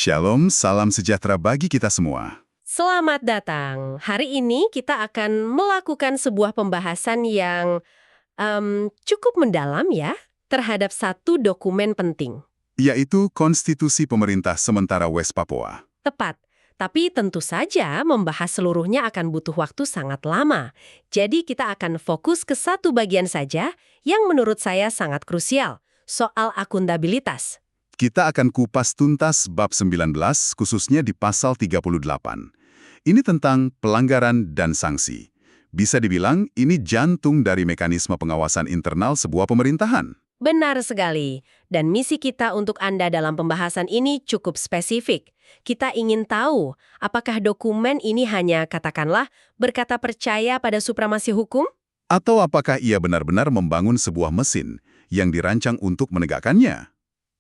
Shalom, salam sejahtera bagi kita semua. Selamat datang. Hari ini kita akan melakukan sebuah pembahasan yang cukup mendalam ya terhadap satu dokumen penting. Yaitu Konstitusi Pemerintah Sementara West Papua. Tepat. Tapi tentu saja membahas seluruhnya akan butuh waktu sangat lama. Jadi kita akan fokus ke satu bagian saja yang menurut saya sangat krusial, soal akuntabilitas. Kita akan kupas tuntas bab 19, khususnya di pasal 38. Ini tentang pelanggaran dan sanksi. Bisa dibilang ini jantung dari mekanisme pengawasan internal sebuah pemerintahan. Benar sekali. Dan misi kita untuk Anda dalam pembahasan ini cukup spesifik. Kita ingin tahu, apakah dokumen ini hanya, katakanlah, berkata percaya pada supremasi hukum? Atau apakah ia benar-benar membangun sebuah mesin yang dirancang untuk menegakkannya?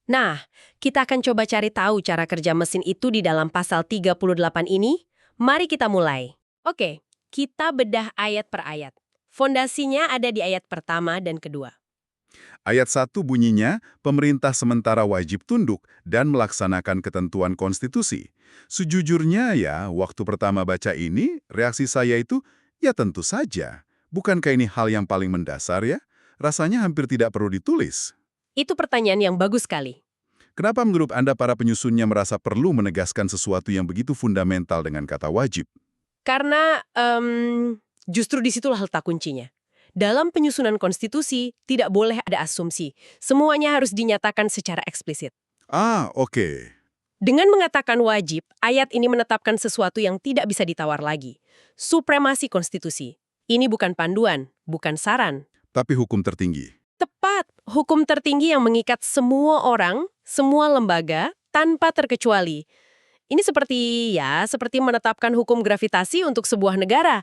Nah, kita akan coba cari tahu cara kerja mesin itu di dalam pasal 38 ini. Mari kita mulai. Oke, kita bedah ayat per ayat. Fondasinya ada di ayat pertama dan kedua. Ayat 1 bunyinya, pemerintah sementara wajib tunduk dan melaksanakan ketentuan konstitusi. Sejujurnya ya, waktu pertama baca ini, reaksi saya itu, ya tentu saja. Bukankah ini hal yang paling mendasar ya? Rasanya hampir tidak perlu ditulis. Itu pertanyaan yang bagus sekali. Kenapa menurut Anda para penyusunnya merasa perlu menegaskan sesuatu yang begitu fundamental dengan kata wajib? Karena justru disitulah letak kuncinya. Dalam penyusunan konstitusi, tidak boleh ada asumsi. Semuanya harus dinyatakan secara eksplisit. Ah, oke. Dengan mengatakan wajib, ayat ini menetapkan sesuatu yang tidak bisa ditawar lagi. Supremasi konstitusi. Ini bukan panduan, bukan saran. Tapi hukum tertinggi. Tepat, hukum tertinggi yang mengikat semua orang, semua lembaga, tanpa terkecuali. Ini seperti menetapkan hukum gravitasi untuk sebuah negara.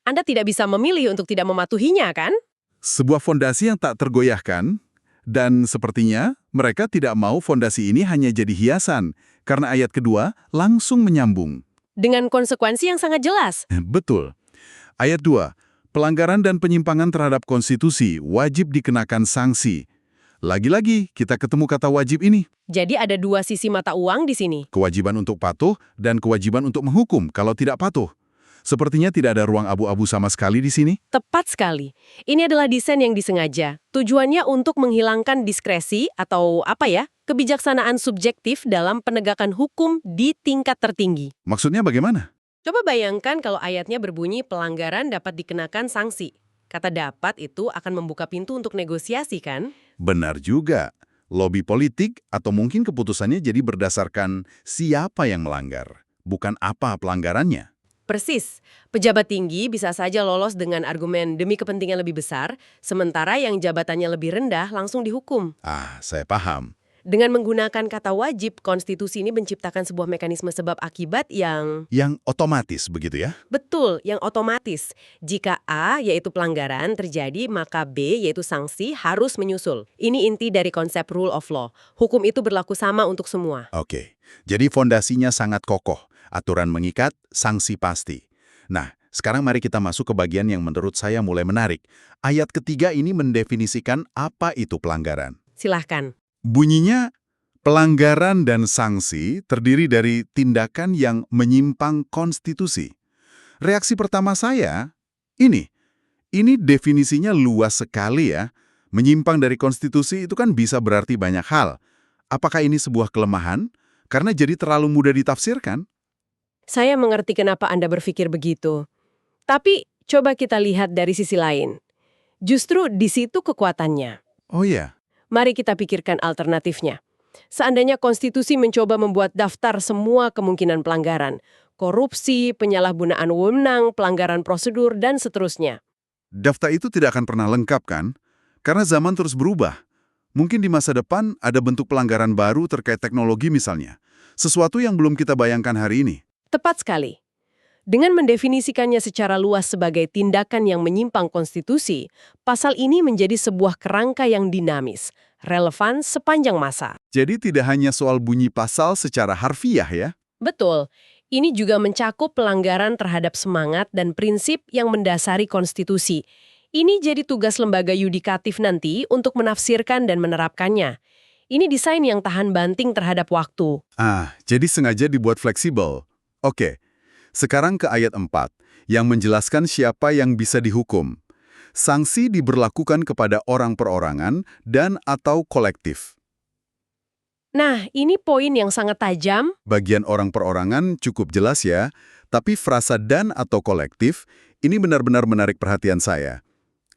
Anda tidak bisa memilih untuk tidak mematuhinya, kan? Sebuah fondasi yang tak tergoyahkan, dan sepertinya mereka tidak mau fondasi ini hanya jadi hiasan, karena ayat kedua langsung menyambung. Dengan konsekuensi yang sangat jelas. Betul. Ayat 2, pelanggaran dan penyimpangan terhadap konstitusi wajib dikenakan sanksi. Lagi-lagi kita ketemu kata wajib ini. Jadi ada dua sisi mata uang di sini. Kewajiban untuk patuh dan kewajiban untuk menghukum kalau tidak patuh. Sepertinya tidak ada ruang abu-abu sama sekali di sini. Tepat sekali. Ini adalah desain yang disengaja. Tujuannya untuk menghilangkan diskresi atau kebijaksanaan subjektif dalam penegakan hukum di tingkat tertinggi. Maksudnya bagaimana? Coba bayangkan kalau ayatnya berbunyi pelanggaran dapat dikenakan sanksi. Kata dapat itu akan membuka pintu untuk negosiasi, kan? Benar juga. Lobi politik atau mungkin keputusannya jadi berdasarkan siapa yang melanggar, bukan apa pelanggarannya. Persis. Pejabat tinggi bisa saja lolos dengan argumen demi kepentingan lebih besar, sementara yang jabatannya lebih rendah langsung dihukum. Ah, saya paham. Dengan menggunakan kata wajib, konstitusi ini menciptakan sebuah mekanisme sebab akibat yang... Yang otomatis begitu ya? Betul, yang otomatis. Jika A, yaitu pelanggaran, terjadi, maka B, yaitu sanksi, harus menyusul. Ini inti dari konsep rule of law. Hukum itu berlaku sama untuk semua. Oke, jadi fondasinya sangat kokoh. Aturan mengikat, sanksi pasti. Nah, sekarang mari kita masuk ke bagian yang menurut saya mulai menarik. Ayat ketiga ini mendefinisikan apa itu pelanggaran. Silahkan. Bunyinya, pelanggaran dan sanksi terdiri dari tindakan yang menyimpang konstitusi. Reaksi pertama saya, ini definisinya luas sekali ya. Menyimpang dari konstitusi itu kan bisa berarti banyak hal. Apakah ini sebuah kelemahan? Karena jadi terlalu mudah ditafsirkan. Saya mengerti kenapa Anda berpikir begitu. Tapi coba kita lihat dari sisi lain. Justru di situ kekuatannya. Oh iya. Mari kita pikirkan alternatifnya. Seandainya konstitusi mencoba membuat daftar semua kemungkinan pelanggaran, korupsi, penyalahgunaan wewenang, pelanggaran prosedur, dan seterusnya. Daftar itu tidak akan pernah lengkap kan? Karena zaman terus berubah. Mungkin di masa depan ada bentuk pelanggaran baru terkait teknologi misalnya. Sesuatu yang belum kita bayangkan hari ini. Tepat sekali. Dengan mendefinisikannya secara luas sebagai tindakan yang menyimpang konstitusi, pasal ini menjadi sebuah kerangka yang dinamis, relevan sepanjang masa. Jadi tidak hanya soal bunyi pasal secara harfiah ya? Betul. Ini juga mencakup pelanggaran terhadap semangat dan prinsip yang mendasari konstitusi. Ini jadi tugas lembaga yudikatif nanti untuk menafsirkan dan menerapkannya. Ini desain yang tahan banting terhadap waktu. Jadi sengaja dibuat fleksibel. Oke, sekarang ke ayat 4, yang menjelaskan siapa yang bisa dihukum. Sanksi diberlakukan kepada orang perorangan dan atau kolektif. Nah, ini poin yang sangat tajam. Bagian orang perorangan cukup jelas ya, tapi frasa dan atau kolektif ini benar-benar menarik perhatian saya.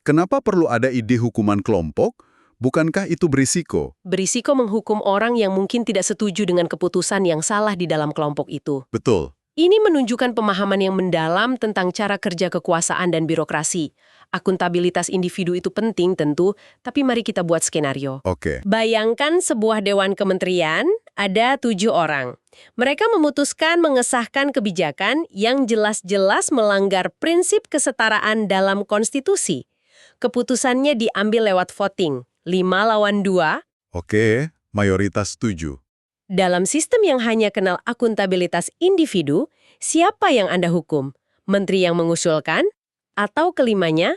Kenapa perlu ada ide hukuman kelompok? Bukankah itu berisiko? Berisiko menghukum orang yang mungkin tidak setuju dengan keputusan yang salah di dalam kelompok itu. Betul. Ini menunjukkan pemahaman yang mendalam tentang cara kerja kekuasaan dan birokrasi. Akuntabilitas individu itu penting tentu, tapi mari kita buat skenario. Oke. Bayangkan sebuah dewan kementerian, ada 7 orang. Mereka memutuskan mengesahkan kebijakan yang jelas-jelas melanggar prinsip kesetaraan dalam konstitusi. Keputusannya diambil lewat voting, 5 lawan 2. Oke, mayoritas setuju. Dalam sistem yang hanya kenal akuntabilitas individu, siapa yang Anda hukum? Menteri yang mengusulkan? Atau kelimanya?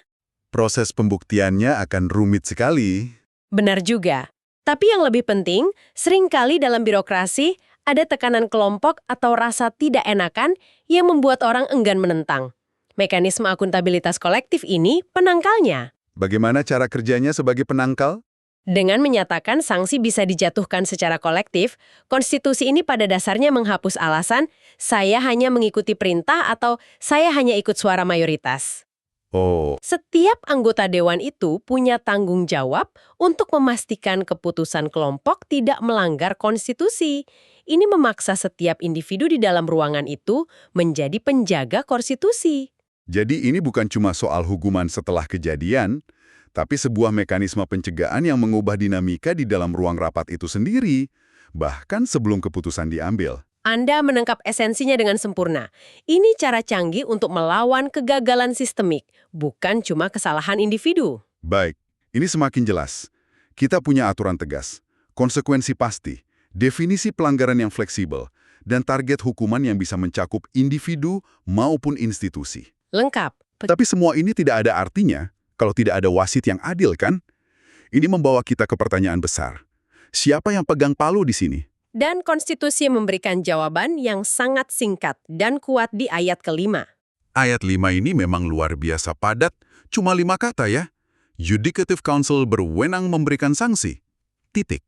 Proses pembuktiannya akan rumit sekali. Benar juga. Tapi yang lebih penting, seringkali dalam birokrasi ada tekanan kelompok atau rasa tidak enakan yang membuat orang enggan menentang. Mekanisme akuntabilitas kolektif ini penangkalnya. Bagaimana cara kerjanya sebagai penangkal? Dengan menyatakan sanksi bisa dijatuhkan secara kolektif, konstitusi ini pada dasarnya menghapus alasan saya hanya mengikuti perintah atau saya hanya ikut suara mayoritas. Oh, Setiap anggota dewan itu punya tanggung jawab untuk memastikan keputusan kelompok tidak melanggar konstitusi. Ini memaksa setiap individu di dalam ruangan itu menjadi penjaga konstitusi. jadi ini bukan cuma soal hukuman setelah kejadian, tapi sebuah mekanisme pencegahan yang mengubah dinamika di dalam ruang rapat itu sendiri, bahkan sebelum keputusan diambil. Anda menangkap esensinya dengan sempurna. Ini cara canggih untuk melawan kegagalan sistemik, bukan cuma kesalahan individu. Baik, ini semakin jelas. Kita punya aturan tegas, konsekuensi pasti, definisi pelanggaran yang fleksibel, dan target hukuman yang bisa mencakup individu maupun institusi. Lengkap. Tapi semua ini tidak ada artinya kalau tidak ada wasit yang adil, kan? Ini membawa kita ke pertanyaan besar. Siapa yang pegang palu di sini? Dan konstitusi memberikan jawaban yang sangat singkat dan kuat di ayat kelima. Ayat 5 ini memang luar biasa padat, cuma 5 kata ya. Judicative Council berwenang memberikan sanksi. Titik.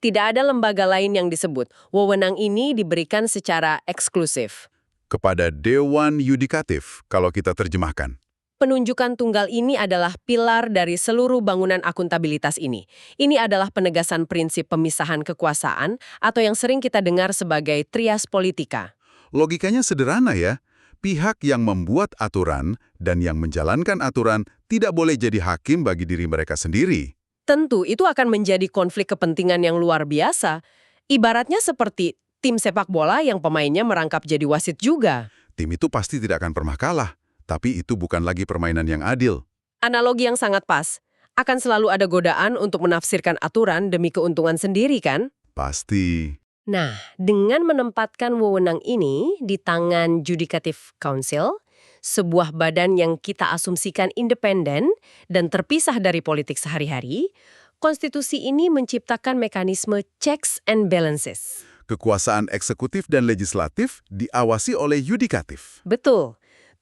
Tidak ada lembaga lain yang disebut. Wewenang ini diberikan secara eksklusif. Kepada Dewan Yudikatif, kalau kita terjemahkan. Penunjukan tunggal ini adalah pilar dari seluruh bangunan akuntabilitas ini. Ini adalah penegasan prinsip pemisahan kekuasaan atau yang sering kita dengar sebagai trias politika. Logikanya sederhana ya. Pihak yang membuat aturan dan yang menjalankan aturan tidak boleh jadi hakim bagi diri mereka sendiri. Tentu itu akan menjadi konflik kepentingan yang luar biasa. Ibaratnya seperti tim sepak bola yang pemainnya merangkap jadi wasit juga. Tim itu pasti tidak akan pernah kalah, tapi itu bukan lagi permainan yang adil. Analogi yang sangat pas. Akan selalu ada godaan untuk menafsirkan aturan demi keuntungan sendiri, kan? Pasti. Nah, dengan menempatkan wewenang ini di tangan Judicative Council, sebuah badan yang kita asumsikan independen dan terpisah dari politik sehari-hari, konstitusi ini menciptakan mekanisme checks and balances. Kekuasaan eksekutif dan legislatif diawasi oleh yudikatif. Betul.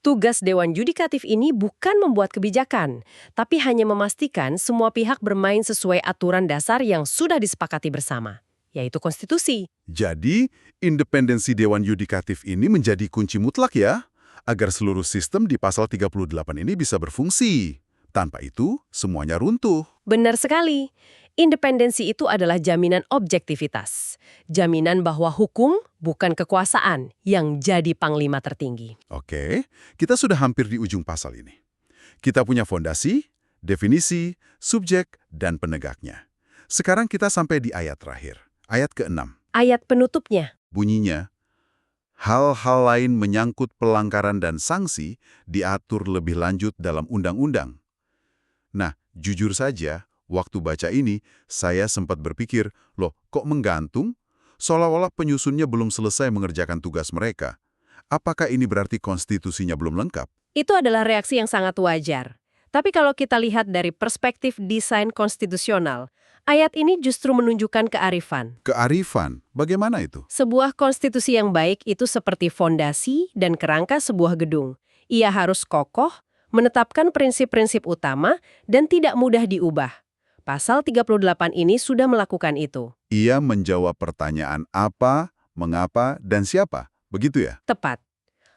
Tugas Dewan Yudikatif ini bukan membuat kebijakan, tapi hanya memastikan semua pihak bermain sesuai aturan dasar yang sudah disepakati bersama, yaitu konstitusi. Jadi, independensi Dewan Yudikatif ini menjadi kunci mutlak ya, agar seluruh sistem di pasal 38 ini bisa berfungsi. Tanpa itu, semuanya runtuh. Benar sekali. Independensi itu adalah jaminan objektivitas. Jaminan bahwa hukum bukan kekuasaan yang jadi panglima tertinggi. Oke, kita sudah hampir di ujung pasal ini. Kita punya fondasi, definisi, subjek, dan penegaknya. Sekarang kita sampai di ayat terakhir, ayat ke-6. Ayat penutupnya. Bunyinya, hal-hal lain menyangkut pelanggaran dan sanksi diatur lebih lanjut dalam undang-undang. Nah, jujur saja, waktu baca ini, saya sempat berpikir, loh, kok menggantung? Seolah-olah penyusunnya belum selesai mengerjakan tugas mereka. Apakah ini berarti konstitusinya belum lengkap? Itu adalah reaksi yang sangat wajar. Tapi kalau kita lihat dari perspektif desain konstitusional, Ayat ini justru menunjukkan kearifan. Kearifan, bagaimana itu? Sebuah konstitusi yang baik itu seperti fondasi dan kerangka sebuah gedung. Ia harus kokoh, menetapkan prinsip-prinsip utama, dan tidak mudah diubah. Pasal 38 ini sudah melakukan itu. Ia menjawab pertanyaan apa, mengapa, dan siapa. Begitu ya? Tepat.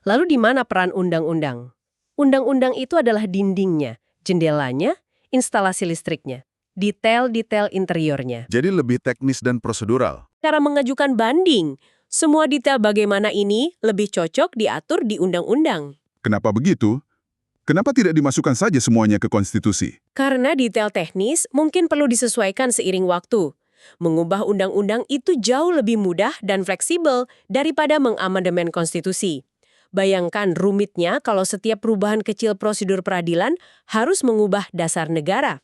Lalu di mana peran undang-undang? Undang-undang itu adalah dindingnya, jendelanya, instalasi listriknya, detail-detail interiornya. Jadi lebih teknis dan prosedural. Cara mengajukan banding, semua detail bagaimana ini lebih cocok diatur di undang-undang. Kenapa begitu? Kenapa tidak dimasukkan saja semuanya ke konstitusi? Karena detail teknis mungkin perlu disesuaikan seiring waktu. Mengubah undang-undang itu jauh lebih mudah dan fleksibel daripada mengamandemen konstitusi. Bayangkan rumitnya kalau setiap perubahan kecil prosedur peradilan harus mengubah dasar negara.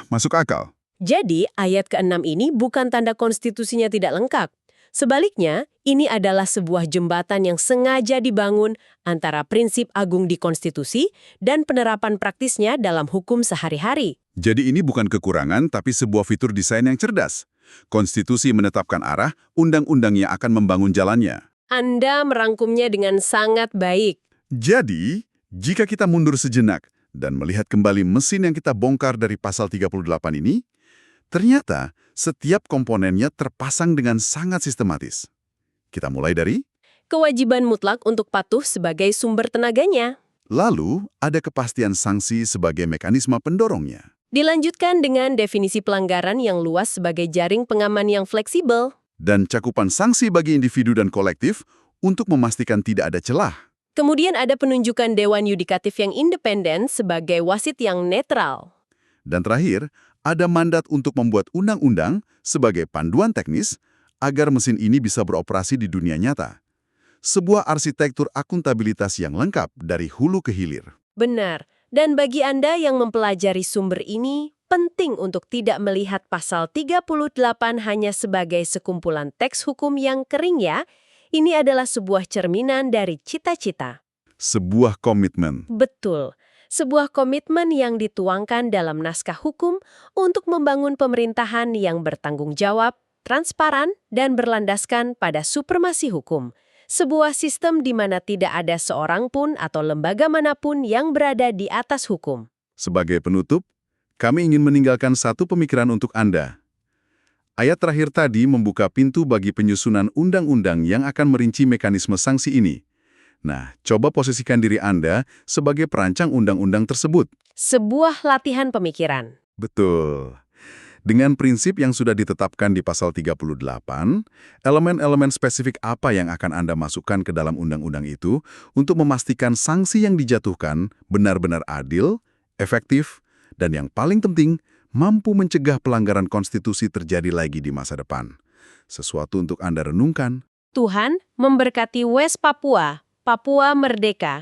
Masuk akal. Jadi, ayat ke-6 ini bukan tanda konstitusinya tidak lengkap. Sebaliknya, ini adalah sebuah jembatan yang sengaja dibangun antara prinsip agung di konstitusi dan penerapan praktisnya dalam hukum sehari-hari. Jadi ini bukan kekurangan, tapi sebuah fitur desain yang cerdas. Konstitusi menetapkan arah, undang-undangnya akan membangun jalannya. Anda merangkumnya dengan sangat baik. Jadi, jika kita mundur sejenak dan melihat kembali mesin yang kita bongkar dari pasal 38 ini, ternyata setiap komponennya terpasang dengan sangat sistematis. Kita mulai dari, Kewajiban mutlak untuk patuh sebagai sumber tenaganya. lalu ada kepastian sanksi sebagai mekanisme pendorongnya. Dilanjutkan dengan definisi pelanggaran yang luas sebagai jaring pengaman yang fleksibel. Dan cakupan sanksi bagi individu dan kolektif untuk memastikan tidak ada celah. Kemudian ada penunjukan Dewan Yudikatif yang independen sebagai wasit yang netral. Dan terakhir, ada mandat untuk membuat undang-undang sebagai panduan teknis agar mesin ini bisa beroperasi di dunia nyata. Sebuah arsitektur akuntabilitas yang lengkap dari hulu ke hilir. Benar. Dan bagi Anda yang mempelajari sumber ini, penting untuk tidak melihat pasal 38 hanya sebagai sekumpulan teks hukum yang kering ya. Ini adalah sebuah cerminan dari cita-cita. Sebuah komitmen. Betul. Sebuah komitmen yang dituangkan dalam naskah hukum untuk membangun pemerintahan yang bertanggung jawab, transparan, dan berlandaskan pada supremasi hukum. Sebuah sistem di mana tidak ada seorang pun atau lembaga manapun yang berada di atas hukum. Sebagai penutup, kami ingin meninggalkan satu pemikiran untuk Anda. Ayat terakhir tadi membuka pintu bagi penyusunan undang-undang yang akan merinci mekanisme sanksi ini. Nah, coba posisikan diri Anda sebagai perancang undang-undang tersebut. Sebuah latihan pemikiran. Betul. Dengan prinsip yang sudah ditetapkan di pasal 38, elemen-elemen spesifik apa yang akan Anda masukkan ke dalam undang-undang itu untuk memastikan sanksi yang dijatuhkan benar-benar adil, efektif, dan yang paling penting, mampu mencegah pelanggaran konstitusi terjadi lagi di masa depan. Sesuatu untuk Anda renungkan. Tuhan memberkati West Papua, Papua Merdeka.